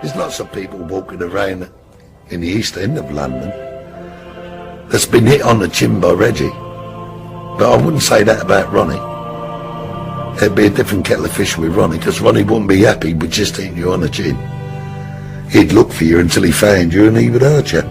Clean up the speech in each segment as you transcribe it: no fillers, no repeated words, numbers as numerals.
There's lots of people walking around in the East End of London that's been hit on the chin by Reggie. But I wouldn't say that about Ronnie. It'd be a different kettle of fish with Ronnie, because Ronnie wouldn't be happy with just hitting you on the chin. He'd look for you until he found you and he would hurt you.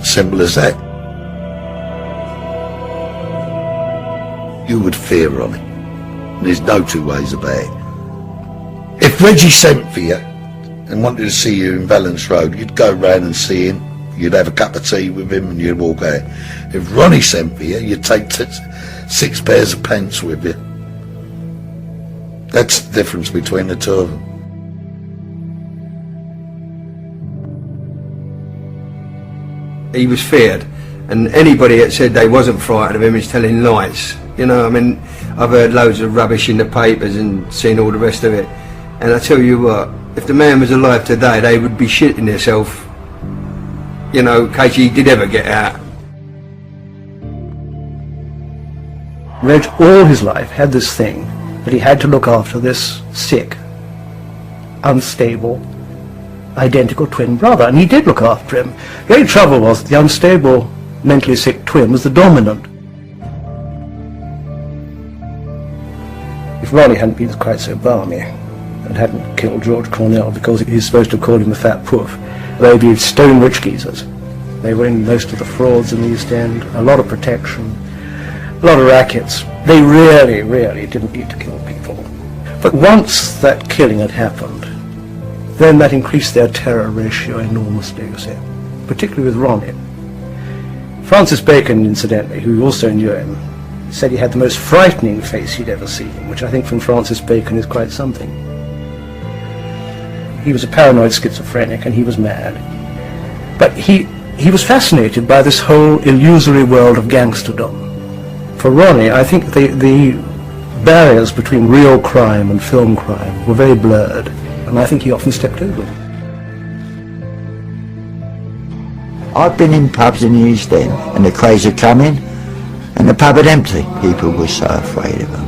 Simple as that. You would fear Ronnie. There's no two ways about it. If Reggie sent for you and wanted to see you in Valence Road, you'd go round and see him, you'd have a cup of tea with him and you'd walk out. If Ronnie sent for you, you'd take 6 pairs of pants with you. That's the difference between the two of them. He was feared, and anybody that said they wasn't frightened of him is telling lies. You know, I mean, I've heard loads of rubbish in the papers and seen all the rest of it, and I tell you what, if the man was alive today, they would be shitting themselves, you know, in case he did ever get out. Reg all his life had this thing that he had to look after this sick, unstable, identical twin brother, and he did look after him. The only trouble was the unstable, mentally sick twin was the dominant. If Ronnie hadn't been quite so balmy and hadn't killed George Cornell because he's supposed to call him a fat poof, they'd be stone rich geezers. They were in most of the frauds in the East End, a lot of protection, a lot of rackets. They really, really didn't need to kill people. But once that killing had happened, then that increased their terror ratio enormously, you see, particularly with Ronnie. Francis Bacon, incidentally, who also knew him, said he had the most frightening face he'd ever seen, which I think from Francis Bacon is quite something. He was a paranoid schizophrenic and he was mad. But he was fascinated by this whole illusory world of gangsterdom. For Ronnie, I think the barriers between real crime and film crime were very blurred, and I think he often stepped over them. I've been in pubs in the East End, and the Krays would come in, and the pub had empty. People were so afraid of them.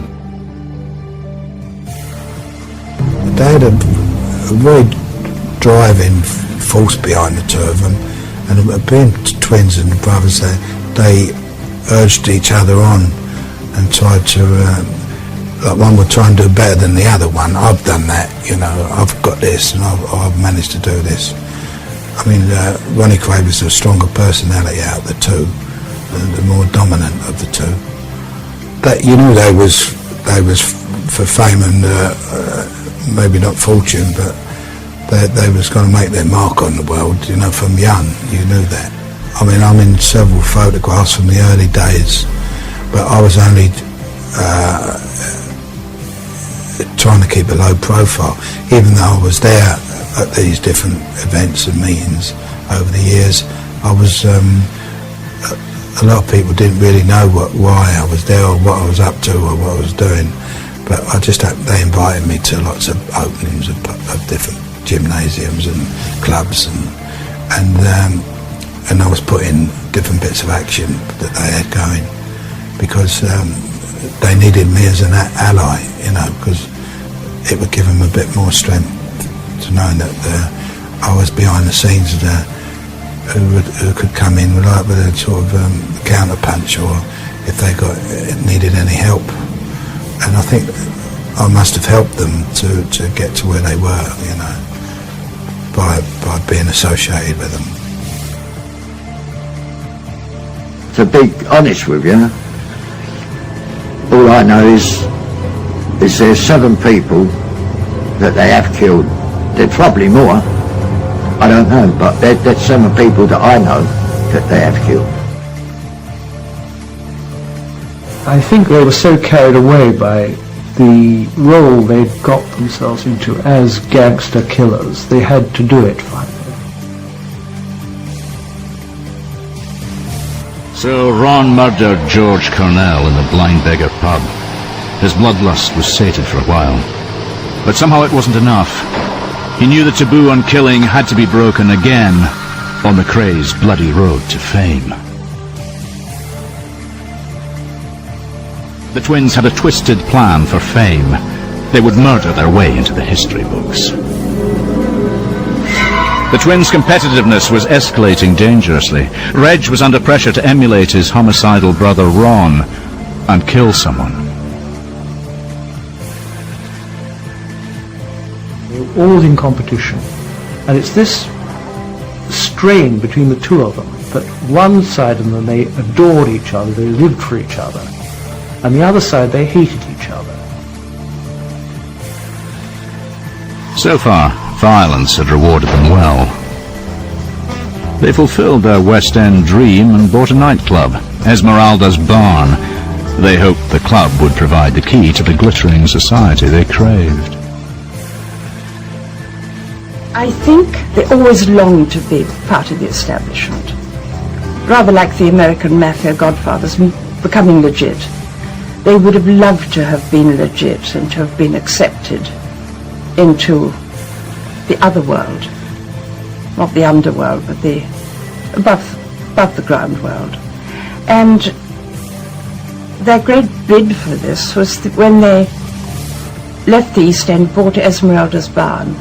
They had a very driving force behind the two of them, and being twins and brothers, they urged each other on and tried to, like one would try and do better than the other one. I've done that, you know, I've got this and I've managed to do this. I mean, Ronnie Kray was the stronger personality out of the two, the more dominant of the two. But you knew they was for fame and maybe not fortune, but they was going to make their mark on the world, you know, from young, you knew that. I mean, I'm in several photographs from the early days, but I was only trying to keep a low profile, even though I was there at these different events and meetings over the years. I was, a lot of people didn't really know why I was there or what I was up to or what I was doing, but they invited me to lots of openings of different gymnasiums and clubs, and I was put in different bits of action that they had going, because they needed me as an ally, you know, because it would give them a bit more strength to know that I was behind the scenes, who could come in with a sort of counter punch, or if they needed any help. And I think I must have helped them to get to where they were, you know, by being associated with them. To be honest with you, all I know is there's 7 people that they have killed. There's probably more, I don't know, but there's 7 people that I know that they have killed. I think they were so carried away by the role they'd got themselves into as gangster killers, they had to do it finally. So Ron murdered George Cornell in the Blind Beggar pub. His bloodlust was sated for a while, but somehow it wasn't enough. He knew the taboo on killing had to be broken again on the Krays' bloody road to fame. The twins had a twisted plan for fame. They would murder their way into the history books. The twins' competitiveness was escalating dangerously. Reg was under pressure to emulate his homicidal brother Ron and kill someone. They were always in competition. And it's this strain between the two of them, that one side of them, they adored each other, they lived for each other, and the other side, they hated each other. So far, violence had rewarded them well. They fulfilled their West End dream and bought a nightclub, Esmeralda's Barn. They hoped the club would provide the key to the glittering society they craved. I think they always longed to be part of the establishment. Rather like the American mafia godfathers becoming legit. They would have loved to have been legit and to have been accepted into the other world. Not the underworld, but the above the ground world. And their great bid for this was that when they left the East End, bought Esmeralda's Barn,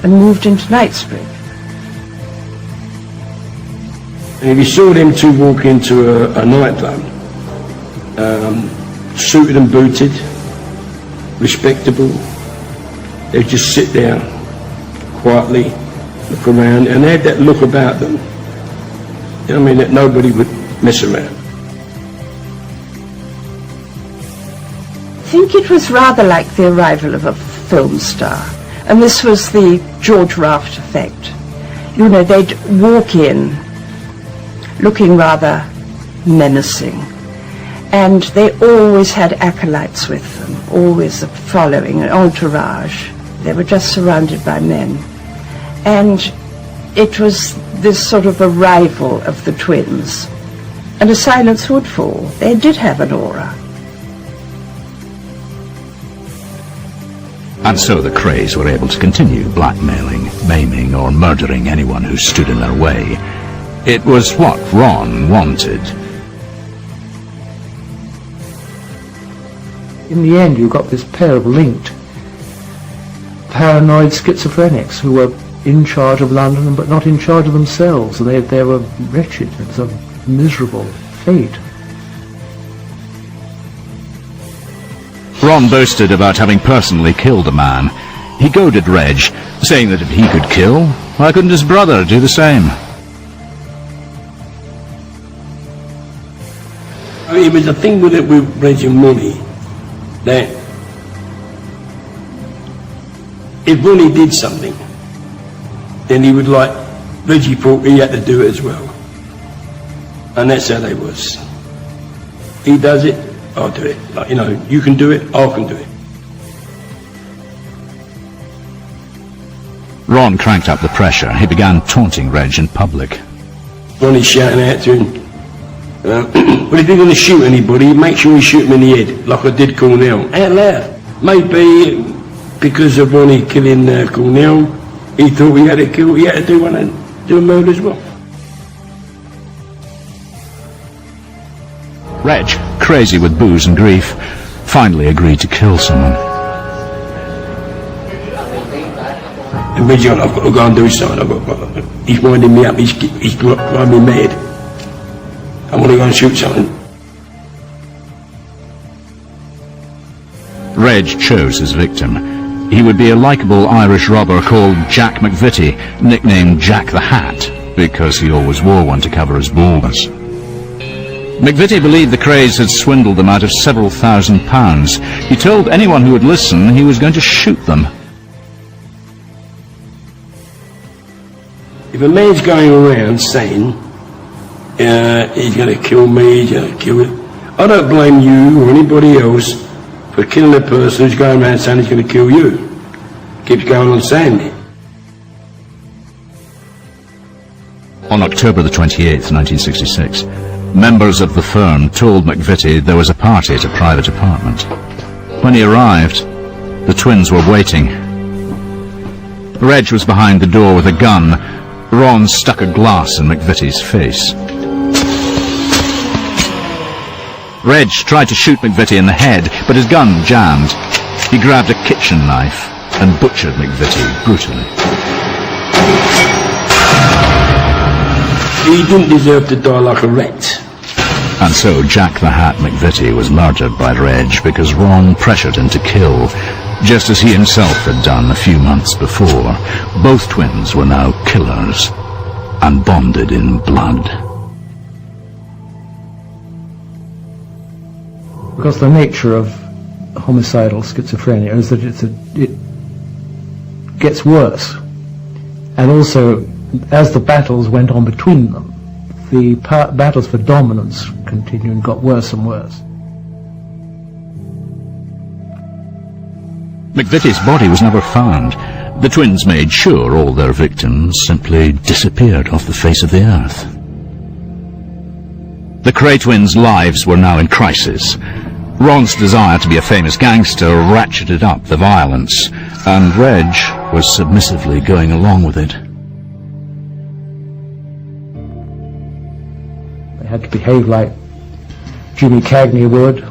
and moved into Knightsbridge. And if you saw them two walk into a nightclub, suited and booted, respectable, they'd just sit there quietly, look around, and they had that look about them, you know what I mean, that nobody would mess around. I think it was rather like the arrival of a film star. And this was the George Raft effect. You know, they'd walk in looking rather menacing. And they always had acolytes with them, always a following, an entourage. They were just surrounded by men. And it was this sort of arrival of the twins. And a silence would fall. They did have an aura. And so the Krays were able to continue blackmailing, maiming, or murdering anyone who stood in their way. It was what Ron wanted. In the end, you got this pair of linked paranoid schizophrenics who were in charge of London but not in charge of themselves. They were wretched. It was a miserable fate. Ron boasted about having personally killed a man. He goaded Reg, saying that if he could kill, why couldn't his brother do the same? It was a thing with it with Reg and Ronnie, that if Ronnie did something, then he would like, Reggie thought he had to do it as well. And that's how they was. He does it, I'll do it. Like, you know, you can do it, I can do it. Ron cranked up the pressure. He began taunting Reg in public. Ronnie shouting out to him, well, if you're going to shoot anybody, make sure you shoot him in the head, like I did Cornell. Out loud. Maybe because of Ronnie killing Cornell, he thought he had to kill, he had to do a murder as well. Reg, crazy with booze and grief, finally agreed to kill someone. And Reggie, I've got to go and do something. He's winding me up, he's driving me mad. I want to go and shoot something. Reg chose his victim. He would be a likeable Irish robber called Jack McVitie, nicknamed Jack the Hat, because he always wore one to cover his baldness. McVitie believed the Krays had swindled them out of several £1,000s. He told anyone who would listen he was going to shoot them. If a man's going around saying, he's going to kill me, he's going to kill it, I don't blame you or anybody else for killing a person who's going around saying he's going to kill you. Keeps going on saying it. On October the 28th, 1966, members of the firm told McVitie there was a party at a private apartment. When he arrived, the twins were waiting. Reg was behind the door with a gun. Ron stuck a glass in McVitie's face. Reg tried to shoot McVitie in the head, but his gun jammed. He grabbed a kitchen knife and butchered McVitie brutally. He didn't deserve to die like a rat. And so Jack the Hat McVitie was murdered by Reg because Ron pressured him to kill, just as he himself had done a few months before. Both twins were now killers and bonded in blood. Because the nature of homicidal schizophrenia is that it gets worse. And also, as the battles went on between them, the battles for dominance continued and got worse and worse. McVitie's body was never found. The twins made sure all their victims simply disappeared off the face of the earth. The Kray twins' lives were now in crisis. Ron's desire to be a famous gangster ratcheted up the violence, and Reg was submissively going along with it. They had to behave like Jimmy Cagney would,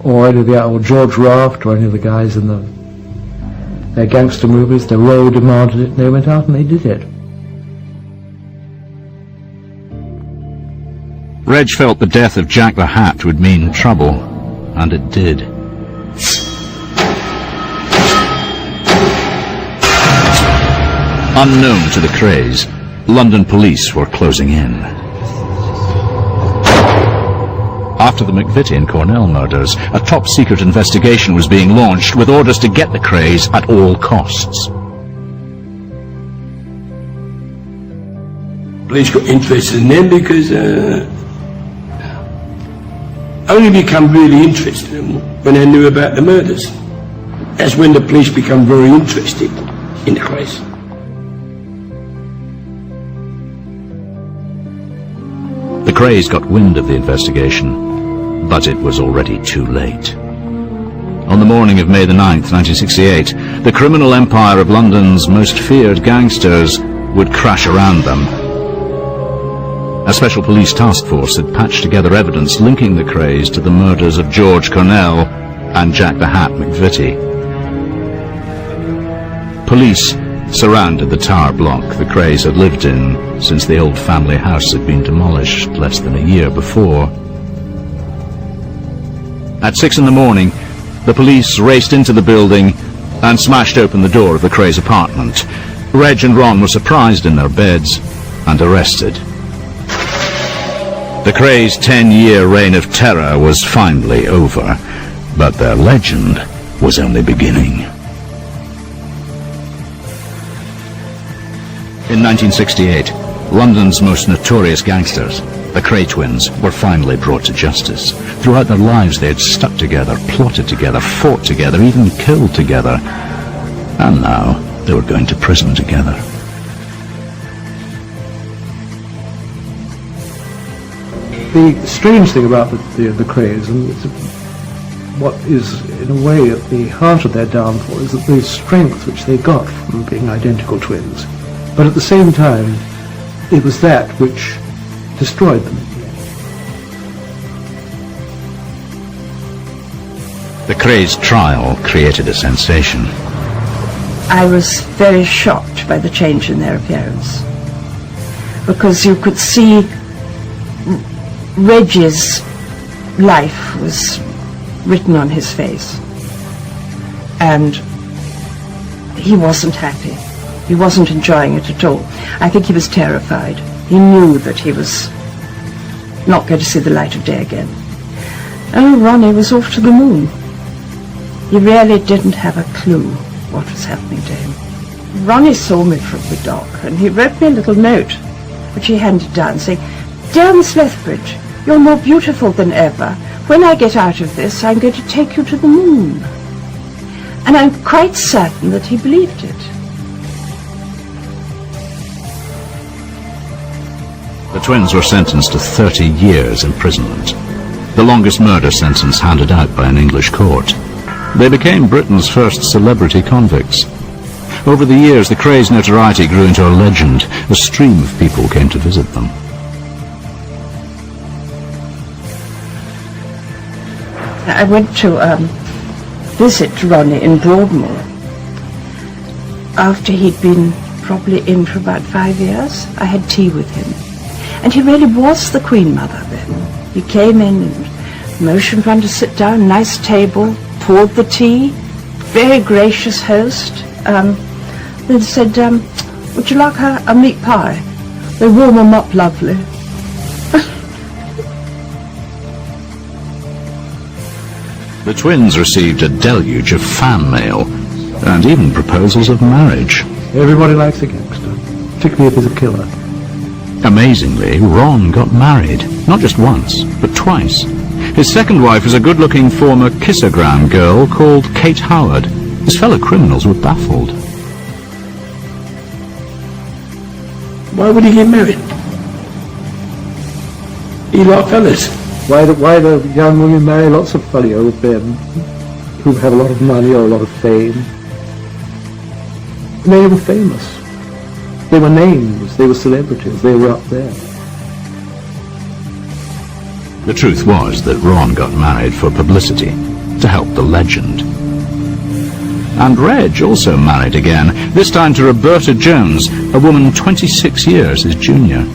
or any of the old George Raft, or any of the guys in their gangster movies. The role demanded it, and they went out and they did it. Reg felt the death of Jack the Hat would mean trouble, and it did. Unknown to the Krays, London police were closing in. After the McVitie and Cornell murders, a top-secret investigation was being launched with orders to get the Krays at all costs. Police got interested in them because only become really interested in them when they knew about the murders. That's when the police become very interested in the case. The Krays got wind of the investigation, but it was already too late. On the morning of May the 9th, 1968, the criminal empire of London's most feared gangsters would crash around them. A special police task force had patched together evidence linking the Krays to the murders of George Cornell and Jack the Hat McVitie. Police surrounded the tower block the Krays had lived in since the old family house had been demolished less than a year before. At 6 in the morning, the police raced into the building and smashed open the door of the Krays' apartment. Reg and Ron were surprised in their beds and arrested. The Krays' 10-year reign of terror was finally over, but their legend was only beginning. In 1968, London's most notorious gangsters, the Kray twins, were finally brought to justice. Throughout their lives they had stuck together, plotted together, fought together, even killed together. And now they were going to prison together. The strange thing about the Krays, and what is in a way at the heart of their downfall, is that the strength which they got from being identical twins. But at the same time, it was that which destroyed them. The Krays' trial created a sensation. I was very shocked by the change in their appearance, because you could see Reg's life was written on his face, and he wasn't happy. He wasn't enjoying it at all. I think he was terrified. He knew that he was not going to see the light of day again. And Ronnie was off to the moon. He really didn't have a clue what was happening to him. Ronnie saw me from the dock, and he wrote me a little note, which he handed down, saying, "Dear Miss Lethbridge, you're more beautiful than ever. When I get out of this, I'm going to take you to the moon." And I'm quite certain that he believed it. The twins were sentenced to 30 years imprisonment, the longest murder sentence handed out by an English court. They became Britain's first celebrity convicts. Over the years, the Krays' notoriety grew into a legend. A stream of people came to visit them. I went to visit Ronnie in Broadmoor after he'd been probably in for about 5 years. I had tea with him. And he really was the Queen Mother then. He came in and motioned for him to sit down, nice table, poured the tea, very gracious host. Then said, would you like a meat pie? They warm them up lovely. The twins received a deluge of fan mail and even proposals of marriage. Everybody likes a gangster, particularly if he's a killer. Amazingly, Ron got married, not just once, but twice. His second wife was a good-looking former kissogram girl called Kate Howard. His fellow criminals were baffled. Why would he get married? He liked fellas. Why the young women marry lots of funny old men who have a lot of money or a lot of fame? They were famous. They were names. They were celebrities. They were up there. The truth was that Ron got married for publicity, to help the legend. And Reg also married again, this time to Roberta Jones, a woman 26 years his junior.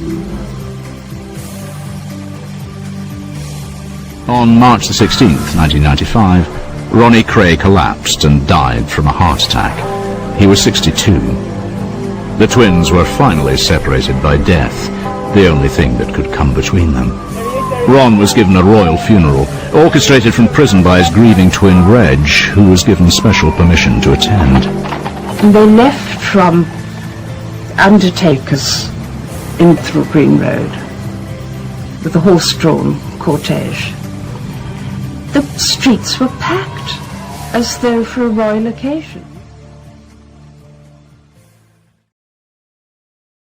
On March the 16th, 1995, Ronnie Kray collapsed and died from a heart attack. He was 62. The twins were finally separated by death, the only thing that could come between them. Ron was given a royal funeral, orchestrated from prison by his grieving twin Reg, who was given special permission to attend. And they left from undertakers in through Green Road with a horse-drawn cortege. The streets were packed as though for a royal occasion.